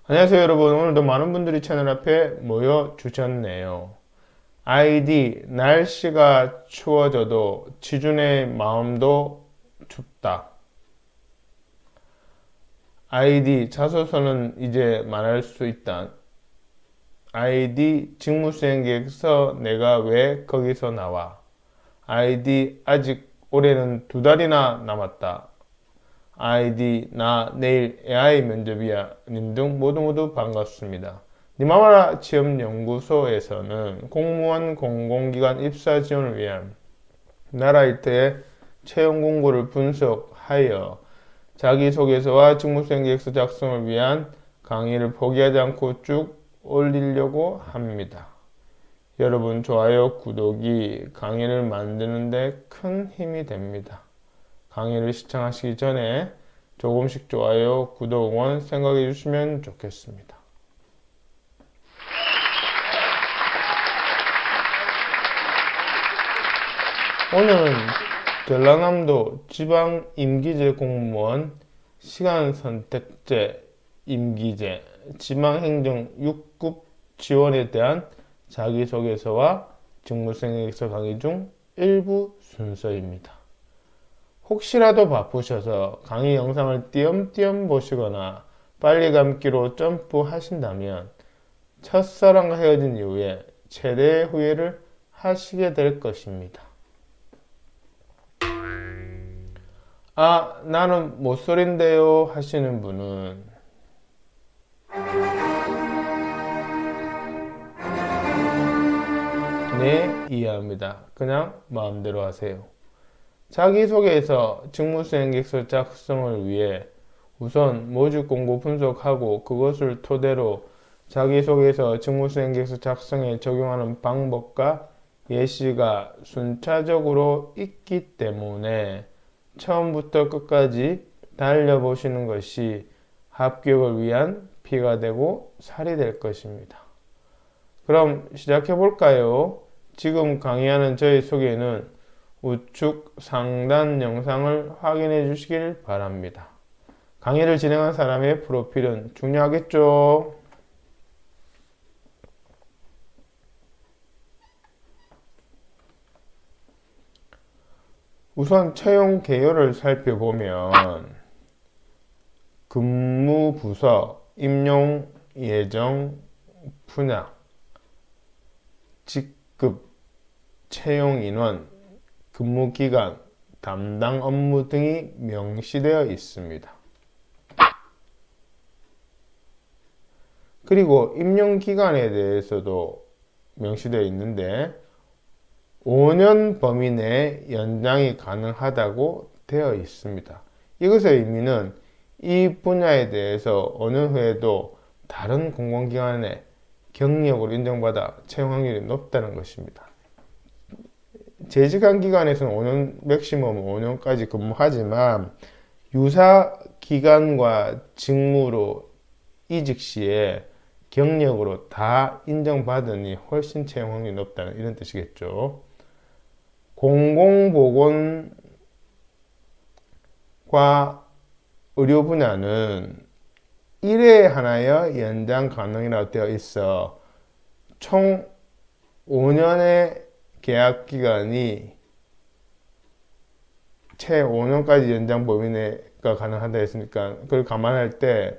안녕하세요 여러분. 오늘도 많은 분들이 채널 앞에 모여 주셨네요. 아이디 날씨가 추워져도 지준의 마음도 춥다. 아이디 자소서는 이제 말할 수 있다. 아이디 직무수행 계획서 내가 왜 거기서 나와. 아이디 아직 올해는 2달이나 남았다. 아이디 나 내일 AI 면접이야 님 등 모두 반갑습니다. 니마마라 취업연구소에서는 공무원 공공기관 입사 지원을 위한 나라 일대의 채용 공고를 분석하여 자기소개서와 직무수행 계획서 작성을 위한 강의를 포기하지 않고 쭉 올리려고 합니다. 여러분 좋아요, 구독이 강의를 만드는 데 큰 힘이 됩니다. 강의를 시청하시기 전에 조금씩 좋아요, 구독, 응원 생각해 주시면 좋겠습니다. 오늘은 전라남도 지방임기제 공무원 시간선택제 임기제 지방행정 6급 지원에 대한 자기소개서와 직무수행계획서 강의 중 일부 순서입니다. 혹시라도 바쁘셔서 강의 영상을 띄엄띄엄 보시거나 빨리 감기로 점프 하신다면 첫사랑과 헤어진 이후에 최대의 후회를 하시게 될 것입니다. 아, 나는 모쏠인데요 하시는 분은 네, 이해합니다. 그냥 마음대로 하세요. 자기소개서 직무수행계획서 작성을 위해 우선 모집 공고 분석하고 그것을 토대로 자기소개서 직무수행계획서 작성에 적용하는 방법과 예시가 순차적으로 있기 때문에 처음부터 끝까지 달려보시는 것이 합격을 위한 피가 되고 살이 될 것입니다. 그럼 시작해 볼까요? 지금 강의하는 저의 소개는 우측 상단 영상을 확인해 주시길 바랍니다. 강의를 진행한 사람의 프로필은 중요하겠죠? 우선 채용 개요를 살펴보면 근무 부서, 임용 예정, 분야, 직급, 채용 인원, 근무 기간, 담당 업무 등이 명시되어 있습니다. 그리고 임용 기간에 대해서도 명시되어 있는데 5년 범위 내에 연장이 가능하다고 되어 있습니다. 이것의 의미는 이 분야에 대해서 5년 후에도 다른 공공기관의 경력으로 인정받아 채용 확률이 높다는 것입니다. 재직한 기관에서는 5년, 맥시멈 5년까지 근무하지만 유사 기간과 직무로 이직 시에 경력으로 다 인정받으니 훨씬 채용 확률이 높다는 이런 뜻이겠죠. 공공보건과 의료 분야는 1회 하나여 연장 가능이라고 되어 있어 총 5년의 계약 기간이 채 5년까지 연장 범위 내가 가능하다 했으니까 그걸 감안할 때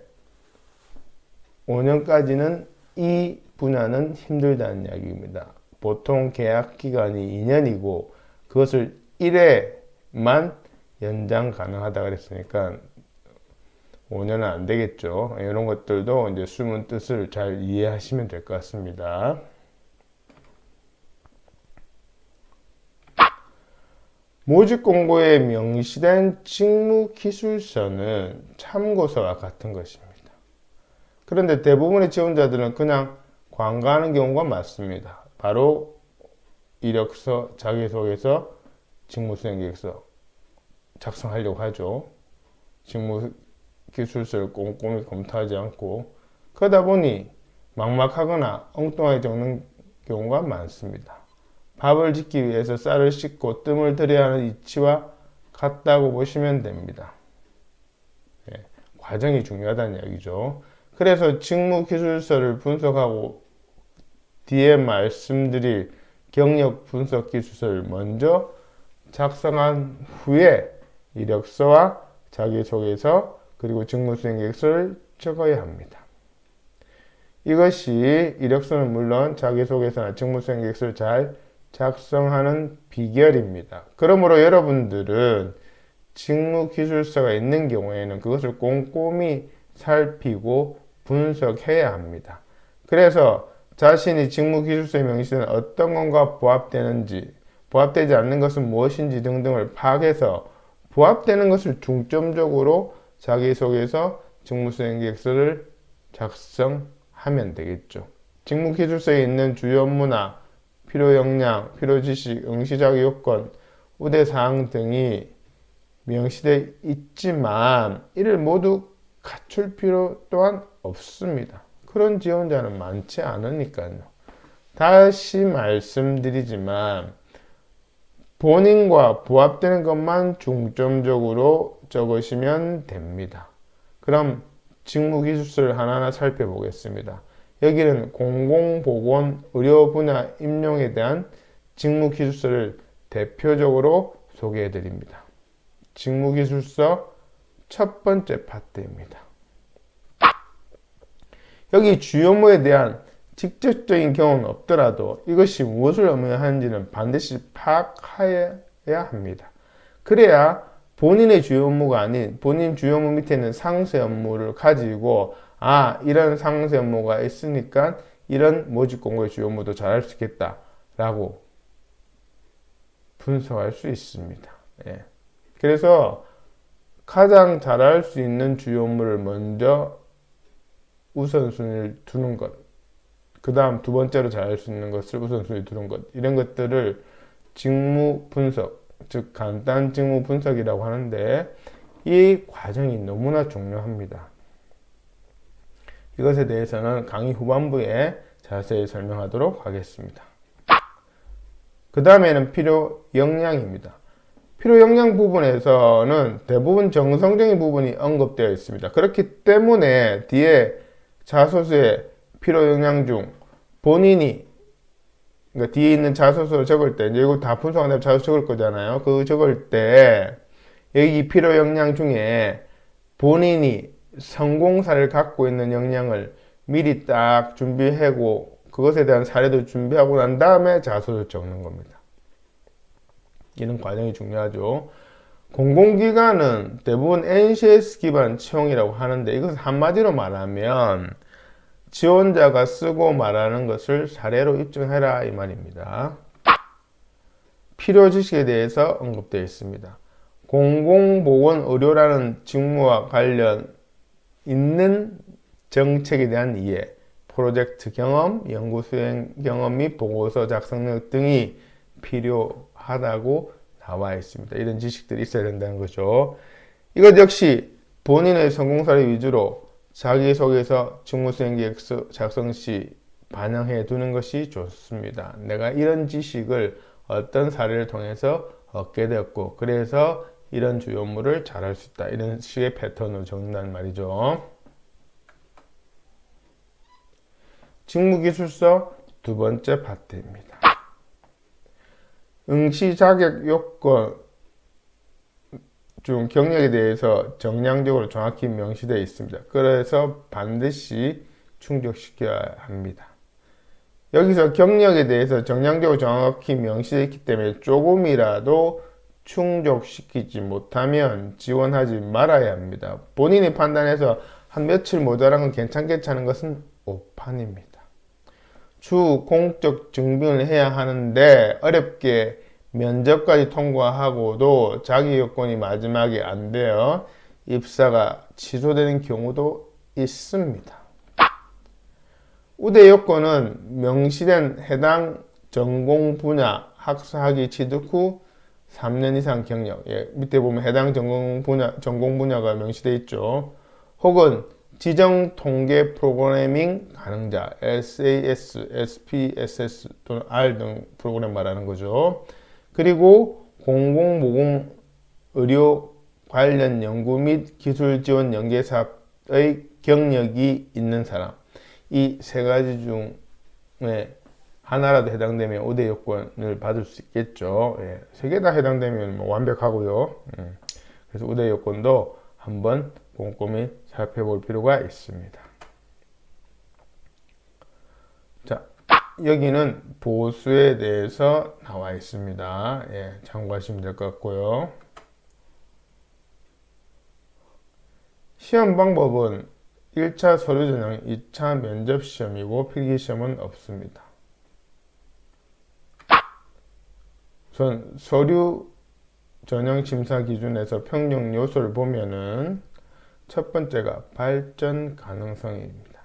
5년까지는 이 분야는 힘들다는 이야기입니다. 보통 계약 기간이 2년이고 그것을 1회만 연장 가능하다 그랬으니까 5년은 안 되겠죠. 이런 것들도 이제 숨은 뜻을 잘 이해하시면 될 것 같습니다. 모집 공고에 명시된 직무 기술서는 참고서와 같은 것입니다. 그런데 대부분의 지원자들은 그냥 관가하는 경우가 많습니다. 바로 이력서, 자기소개서, 직무수행계획서 작성하려고 하죠. 직무 기술서를 꼼꼼히 검토하지 않고 그러다 보니 막막하거나 엉뚱하게 적는 경우가 많습니다. 밥을 짓기 위해서 쌀을 씻고 뜸을 들여야 하는 이치와 같다고 보시면 됩니다. 과정이 중요하다는 이야기죠. 그래서 직무기술서를 분석하고 뒤에 말씀드릴 경력 분석 기술서를 먼저 작성한 후에 이력서와 자기소개서 그리고 직무수행 계획서를 적어야 합니다. 이것이 이력서는 물론 자기소개서나 직무수행 계획서를 잘 작성하는 비결입니다. 그러므로 여러분들은 직무기술서가 있는 경우에는 그것을 꼼꼼히 살피고 분석해야 합니다. 그래서 자신이 직무기술서의 명시는 어떤 것과 부합되는지, 부합되지 않는 것은 무엇인지 등등을 파악해서 부합되는 것을 중점적으로 자기소개서, 직무수행계획서를 작성하면 되겠죠. 직무기술서에 있는 주요 업무나 필요 역량, 필요 지식, 응시자격 요건, 우대사항 등이 명시되어 있지만 이를 모두 갖출 필요 또한 없습니다. 그런 지원자는 많지 않으니까요. 다시 말씀드리지만 본인과 부합되는 것만 중점적으로 적으시면 됩니다. 그럼 직무기술서를 하나하나 살펴보겠습니다. 여기는 공공보건 의료 분야 임용에 대한 직무기술서를 대표적으로 소개해 드립니다. 직무기술서 첫 번째 파트입니다. 여기 주요 업무에 대한 직접적인 경험은 없더라도 이것이 무엇을 의미하는지는 반드시 파악해야 합니다. 그래야 본인의 주요 업무가 아닌 본인 주요 업무 밑에 있는 상세 업무를 가지고 이런 상세 업무가 있으니까 이런 모집 공고의 주요 업무도 잘할 수 있겠다 라고 분석할 수 있습니다. 그래서 가장 잘할 수 있는 주요 업무를 먼저 우선순위를 두는 것, 그 다음 두 번째로 잘할 수 있는 것을 우선순위를 두는 것, 이런 것들을 직무 분석, 즉 간단 직무 분석이라고 하는데 이 과정이 너무나 중요합니다. 이것에 대해서는 강의 후반부에 자세히 설명하도록 하겠습니다. 그 다음에는 필요 역량입니다. 필요 역량 부분에서는 대부분 정성적인 부분이 언급되어 있습니다. 그렇기 때문에 뒤에 자소서의 필요 역량 중 본인이 그러니까 뒤에 있는 자소서를 적을 때 이거 다 분석한 다음에 자소서 적을 거잖아요. 그 적을 때 여기 필요 역량 중에 본인이 성공사를 갖고 있는 역량을 미리 딱 준비하고 그것에 대한 사례도 준비하고 난 다음에 자소서를 적는 겁니다. 이런 과정이 중요하죠. 공공기관은 대부분 NCS 기반 채용이라고 하는데 이것을 한마디로 말하면 지원자가 쓰고 말하는 것을 사례로 입증해라 이 말입니다. 필요 지식에 대해서 언급되어 있습니다. 공공보건의료라는 직무와 관련 있는 정책에 대한 이해, 프로젝트 경험, 연구수행 경험 및 보고서 작성 능 등이 필요하다고 나와 있습니다. 이런 지식들이 있어야 된다는 거죠. 이것 역시 본인의 성공 사례 위주로 자기소개서, 직무수행계획서 작성 시 반영해 두는 것이 좋습니다. 내가 이런 지식을 어떤 사례를 통해서 얻게 되었고 그래서 이런 주요 업무를 잘할 수 있다. 이런 식의 패턴으로 적는다는 말이죠. 직무기술서 두 번째 파트입니다. 응시 자격 요건 중 경력에 대해서 정량적으로 정확히 명시되어 있습니다. 그래서 반드시 충족시켜야 합니다. 여기서 경력에 대해서 정량적으로 정확히 명시되어 있기 때문에 조금이라도 충족시키지 못하면 지원하지 말아야 합니다. 본인이 판단해서 한 며칠 모자란 건 괜찮은 것은 오판입니다. 주 공적 증빙을 해야 하는데 어렵게 면접까지 통과하고도 자기 요건이 마지막에 안 돼요. 입사가 취소되는 경우도 있습니다. 우대 요건은 명시된 해당 전공 분야 학사학위 취득 후 3년 이상 경력, 밑에 보면 해당 전공 분야가 명시되어 있죠. 혹은 지정 통계 프로그래밍 가능자, SAS, SPSS 또는 R 등 프로그램 말하는 거죠. 그리고 공공보건 의료 관련 연구 및 기술 지원 연계 사업의 경력이 있는 사람, 이 세 가지 중에 하나라도 해당되면 우대 요건을 받을 수 있겠죠. 예, 세 개 다 해당되면 뭐 완벽하고요. 그래서 우대 요건도 한번 꼼꼼히 살펴볼 필요가 있습니다. 자, 여기는 보수에 대해서 나와 있습니다. 예, 참고하시면 될 것 같고요. 시험 방법은 1차 서류 전형, 2차 면접 시험이고 필기 시험은 없습니다. 우선 서류 전형 심사 기준에서 평정 요소를 보면은 첫 번째가 발전 가능성입니다.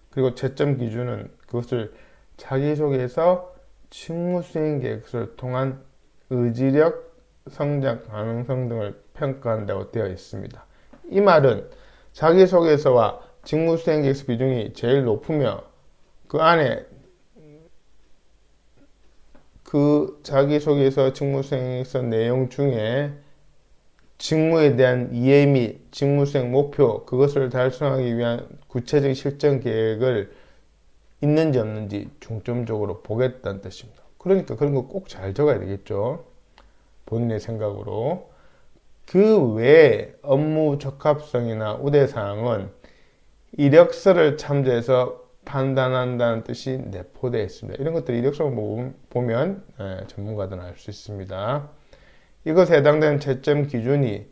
그리고 채점 기준은 그것을 자기소개서 직무 수행 계획서를 통한 의지력, 성장 가능성 등을 평가한다고 되어 있습니다. 이 말은 자기소개서와 직무 수행 계획서 비중이 제일 높으며 그 안에 그 자기소개서 직무수행서 내용 중에 직무에 대한 이해 및 직무수행 목표, 그것을 달성하기 위한 구체적 실전 계획을 있는지 없는지 중점적으로 보겠다는 뜻입니다. 그러니까 그런 거 꼭 잘 적어야 되겠죠. 본인의 생각으로. 그 외에 업무 적합성이나 우대사항은 이력서를 참조해서 판단한다는 뜻이 내포되어 있습니다. 이런 것들 이력서를 보면 전문가들은 알 수 있습니다. 이것에 해당되는 채점 기준이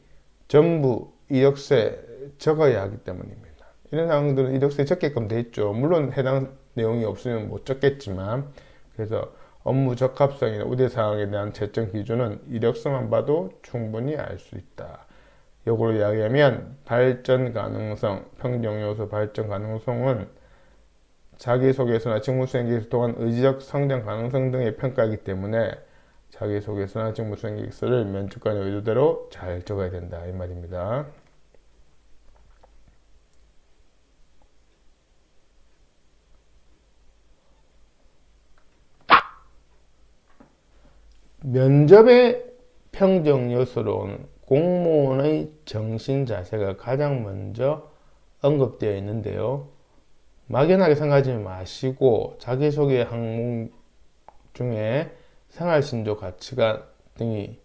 전부 이력서에 적어야 하기 때문입니다. 이런 사항들은 이력서에 적게끔 되어 있죠. 물론 해당 내용이 없으면 못 적겠지만, 그래서 업무 적합성이나 우대사항에 대한 채점 기준은 이력서만 봐도 충분히 알 수 있다. 요거로 이야기하면 발전 가능성, 평정 요소 발전 가능성은 자기소개서나 직무수행 계획서 또한 의지적 성장 가능성 등의 평가이기 때문에 자기소개서나 직무수행 계획서를 면접관의 의도대로 잘 적어야 된다, 이 말입니다. 면접의 평정 요소로는 공무원의 정신 자세가 가장 먼저 언급되어 있는데요. 막연하게 생각하지 마시고 자기소개 항목 중에 생활신조 가치관 등이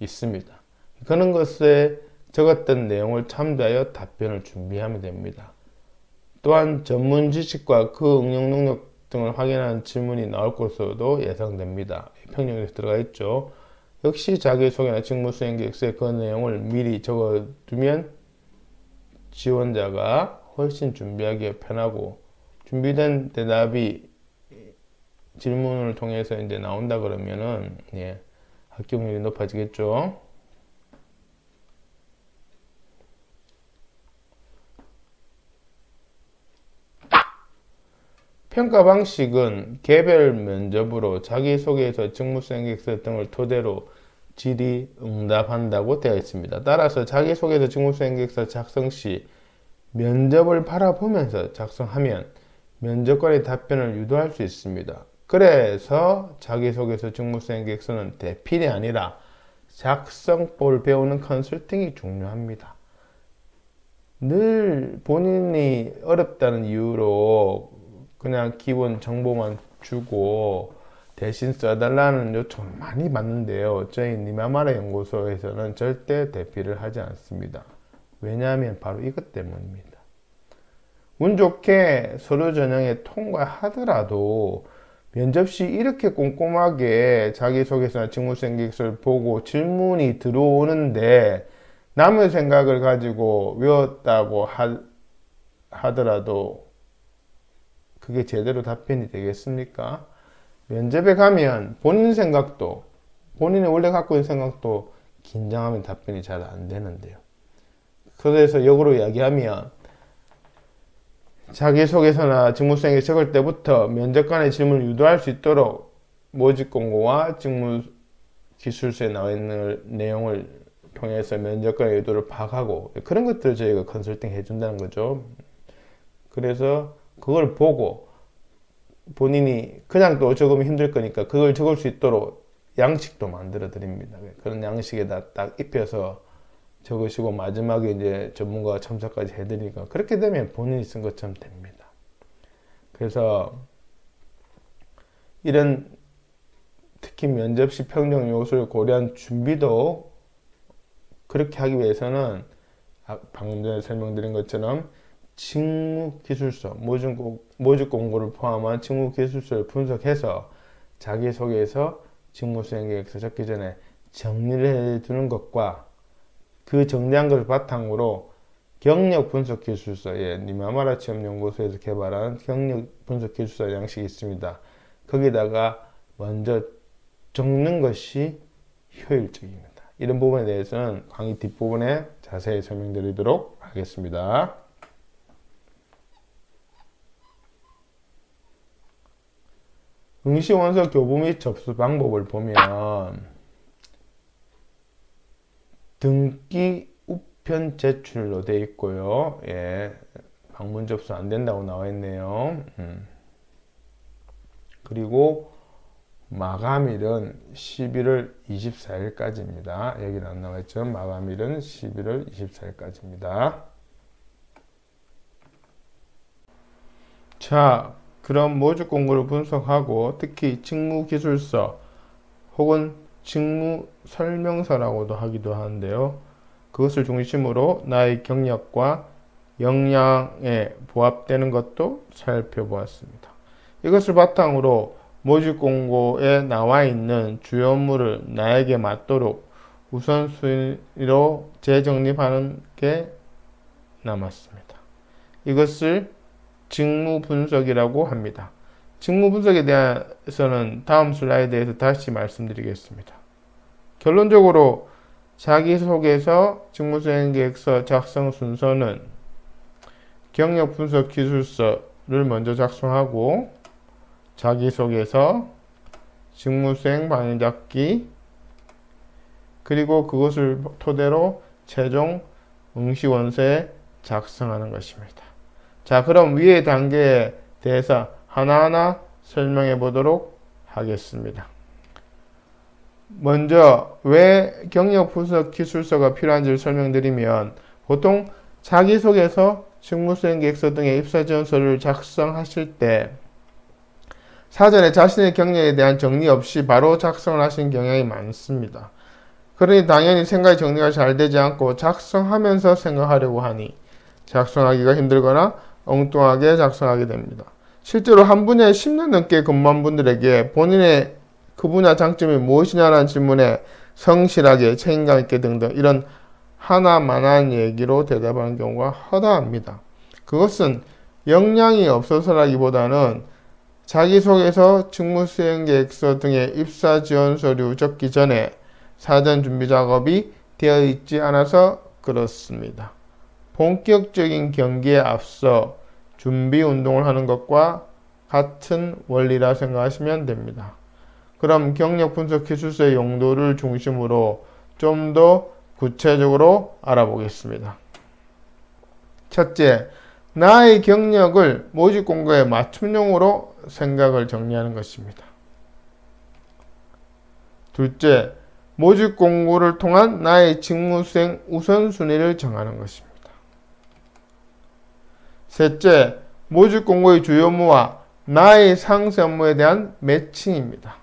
있습니다. 그런 것에 적었던 내용을 참조하여 답변을 준비하면 됩니다. 또한 전문 지식과 그 응용 능력 등을 확인하는 질문이 나올 것으로도 예상됩니다. 평정에서 들어가 있죠. 역시 자기소개나 직무수행계획서에 그 내용을 미리 적어두면 지원자가 훨씬 준비하기에 편하고, 준비된 대답이 질문을 통해서 이제 나온다 그러면은 합격률이 높아지겠죠. 평가 방식은 개별 면접으로 자기소개서, 직무수행계획서 등을 토대로 질의응답한다고 되어 있습니다. 따라서 자기소개서, 직무수행계획서 작성 시 면접을 바라보면서 작성하면 면접관의 답변을 유도할 수 있습니다. 그래서 자기소개서, 직무수행계획서는 대필이 아니라 작성법을 배우는 컨설팅이 중요합니다. 늘 본인이 어렵다는 이유로 그냥 기본 정보만 주고 대신 써달라는 요청 많이 받는데요. 저희 니마마라 연구소에서는 절대 대필을 하지 않습니다. 왜냐하면 바로 이것 때문입니다. 운 좋게 서류 전형에 통과하더라도 면접 시 이렇게 꼼꼼하게 자기소개서나 직무수행계획서를 보고 질문이 들어오는데 남의 생각을 가지고 외웠다고 하더라도 그게 제대로 답변이 되겠습니까? 면접에 가면 본인 생각도, 본인이 원래 갖고 있는 생각도 긴장하면 답변이 잘 안 되는데요. 그래서 역으로 이야기하면 자기소개서나 직무수행에 적을 때부터 면접관의 질문을 유도할 수 있도록 모집 공고와 직무기술서에 나와 있는 내용을 통해서 면접관의 의도를 파악하고, 그런 것들을 저희가 컨설팅 해준다는 거죠. 그래서 그걸 보고 본인이 그냥 또 적으면 힘들 거니까 그걸 적을 수 있도록 양식도 만들어 드립니다. 그런 양식에다 딱 입혀서 적으시고 마지막에 이제 전문가가 첨삭까지 해드리니까 그렇게 되면 본인이 쓴 것처럼 됩니다. 그래서 이런 특히 면접시 평정 요소를 고려한 준비도 그렇게 하기 위해서는 방금 전에 설명드린 것처럼 직무기술서, 모집 공고를 포함한 직무기술서를 분석해서 자기소개서, 직무수행계획서 적기 전에 정리를 해두는 것과 그 정리한 것을 바탕으로 경력분석기술서, 니마마라 취업연구소에서 개발한 경력분석기술서 양식이 있습니다. 거기다가 먼저 적는 것이 효율적입니다. 이런 부분에 대해서는 강의 뒷부분에 자세히 설명드리도록 하겠습니다. 응시원서 교부 및 접수 방법을 보면 등기 우편 제출로 되어 있고요. 방문 접수 안 된다고 나와 있네요. 그리고 마감일은 11월 24일까지입니다. 여기는 안 나와 있죠. 마감일은 11월 24일까지입니다. 자, 그럼 모집 공고를 분석하고 특히 직무기술서 혹은 직무설명서라고도 하기도 하는데요. 그것을 중심으로 나의 경력과 역량에 부합되는 것도 살펴보았습니다. 이것을 바탕으로 모집 공고에 나와 있는 주요 업무를 나에게 맞도록 우선순위로 재정립하는 게 남았습니다. 이것을 직무 분석이라고 합니다. 직무 분석에 대해서는 다음 슬라이드에서 다시 말씀드리겠습니다. 결론적으로 자기소개서, 직무수행계획서 작성 순서는 경력분석기술서를 먼저 작성하고 자기소개서, 직무수행 방향잡기, 그리고 그것을 토대로 최종 응시원서에 작성하는 것입니다. 자, 그럼 위의 단계에 대해서 하나하나 설명해 보도록 하겠습니다. 먼저 왜 경력분석기술서가 필요한지를 설명드리면 보통 자기소개서, 직무수행계획서 등의 입사지원서를 작성하실 때 사전에 자신의 경력에 대한 정리 없이 바로 작성을 하시는 경향이 많습니다. 그러니 당연히 생각이 정리가 잘 되지 않고 작성하면서 생각하려고 하니 작성하기가 힘들거나 엉뚱하게 작성하게 됩니다. 실제로 한 분야에 10년 넘게 근무한 분들에게 본인의 그 분야 장점이 무엇이냐라는 질문에 성실하게 책임감 있게 등등 이런 하나만한 얘기로 대답하는 경우가 허다합니다. 그것은 역량이 없어서라기보다는 자기소개서, 직무수행계획서 등의 입사지원 서류 적기 전에 사전 준비 작업이 되어 있지 않아서 그렇습니다. 본격적인 경기에 앞서 준비 운동을 하는 것과 같은 원리라 생각하시면 됩니다. 그럼 경력분석기술서의 용도를 중심으로 좀 더 구체적으로 알아보겠습니다. 첫째, 나의 경력을 모집 공고에 맞춤형으로 생각을 정리하는 것입니다. 둘째, 모집 공고를 통한 나의 직무수행 우선순위를 정하는 것입니다. 셋째, 모집 공고의 주요 업무와 나의 상세 업무에 대한 매칭입니다.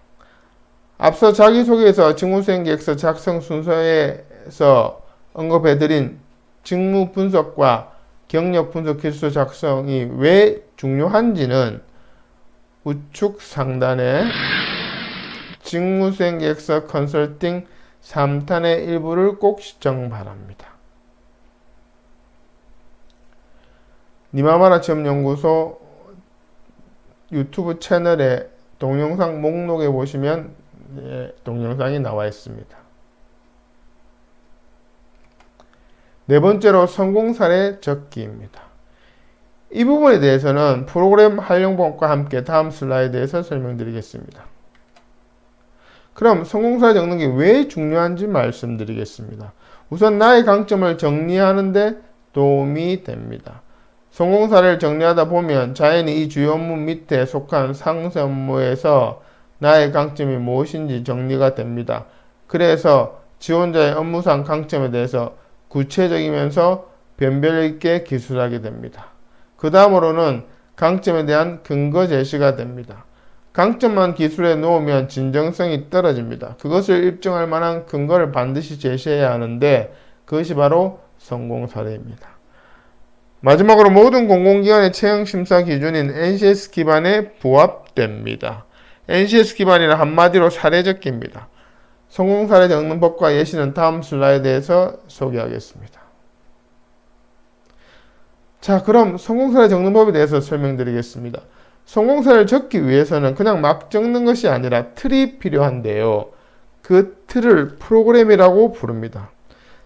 앞서 자기소개서, 직무수행계획서 작성 순서에서 언급해드린 직무 분석과 경력 분석 기술서 작성이 왜 중요한지는 우측 상단에 직무수행계획서 컨설팅 3탄의 일부를 꼭 시청 바랍니다. 니마마라 취업연구소 유튜브 채널의 동영상 목록에 보시면 동영상이 나와 있습니다. 네 번째로 성공 사례 적기입니다. 이 부분에 대해서는 프로그램 활용법과 함께 다음 슬라이드에서 설명드리겠습니다. 그럼 성공 사례 적는 게 왜 중요한지 말씀드리겠습니다. 우선 나의 강점을 정리하는 데 도움이 됩니다. 성공 사례를 정리하다 보면 자연히 이 주요 업무 밑에 속한 상세 업무에서 나의 강점이 무엇인지 정리가 됩니다. 그래서 지원자의 업무상 강점에 대해서 구체적이면서 변별 있게 기술하게 됩니다. 그 다음으로는 강점에 대한 근거 제시가 됩니다. 강점만 기술에 놓으면 진정성이 떨어집니다. 그것을 입증할 만한 근거를 반드시 제시해야 하는데 그것이 바로 성공 사례입니다. 마지막으로 모든 공공기관의 채용 심사 기준인 NCS 기반에 부합됩니다. NCS 기반이란 한마디로 사례적기입니다. 성공 사례 적는 법과 예시는 다음 슬라이드에서 소개하겠습니다. 자, 그럼 성공 사례 적는 법에 대해서 설명드리겠습니다. 성공 사례를 적기 위해서는 그냥 막 적는 것이 아니라 틀이 필요한데요. 그 틀을 프로그램이라고 부릅니다.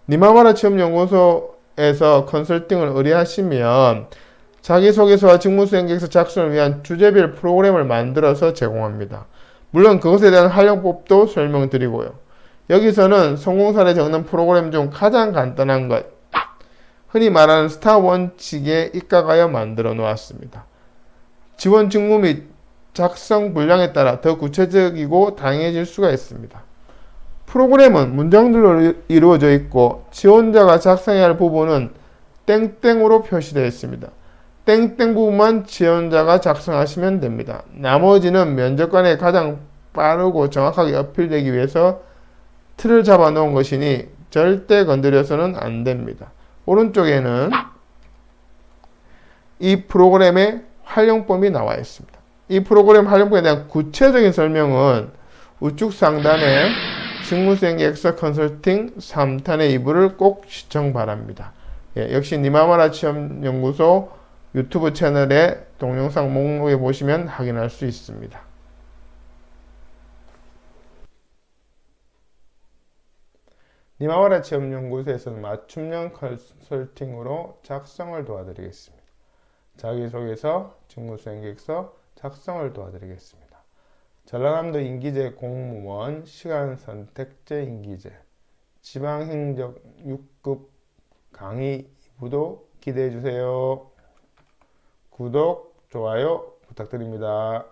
니마마라 취업연구소에서 컨설팅을 의뢰하시면 자기소개서와 직무수행계획서 작성을 위한 주제별 프로그램을 만들어서 제공합니다. 물론 그것에 대한 활용법도 설명드리고요. 여기서는 성공사례 적는 프로그램 중 가장 간단한 것, 흔히 말하는 스타 원칙에 입각하여 만들어 놓았습니다. 지원 직무 및 작성 분량에 따라 더 구체적이고 다양해질 수가 있습니다. 프로그램은 문장들로 이루어져 있고 지원자가 작성해야 할 부분은 땡땡으로 표시되어 있습니다. 땡땡 부분만 지원자가 작성하시면 됩니다. 나머지는 면접관에 가장 빠르고 정확하게 어필되기 위해서 틀을 잡아 놓은 것이니 절대 건드려서는 안 됩니다. 오른쪽에는 이 프로그램의 활용법이 나와 있습니다. 이 프로그램 활용법에 대한 구체적인 설명은 우측 상단에 직무수행계획서 컨설팅 3탄의 2부를 꼭 시청 바랍니다. 역시 니마마라 취업연구소 유튜브 채널의 동영상 목록에 보시면 확인할 수 있습니다. 니마마라 취업연구소에서는 맞춤형 컨설팅으로 작성을 도와드리겠습니다. 자기소개서, 직무수행계획서 작성을 도와드리겠습니다. 전라남도 인기제 공무원 시간선택제 인기제 지방행정 6급 강의 2부도 기대해주세요. 구독, 좋아요 부탁드립니다.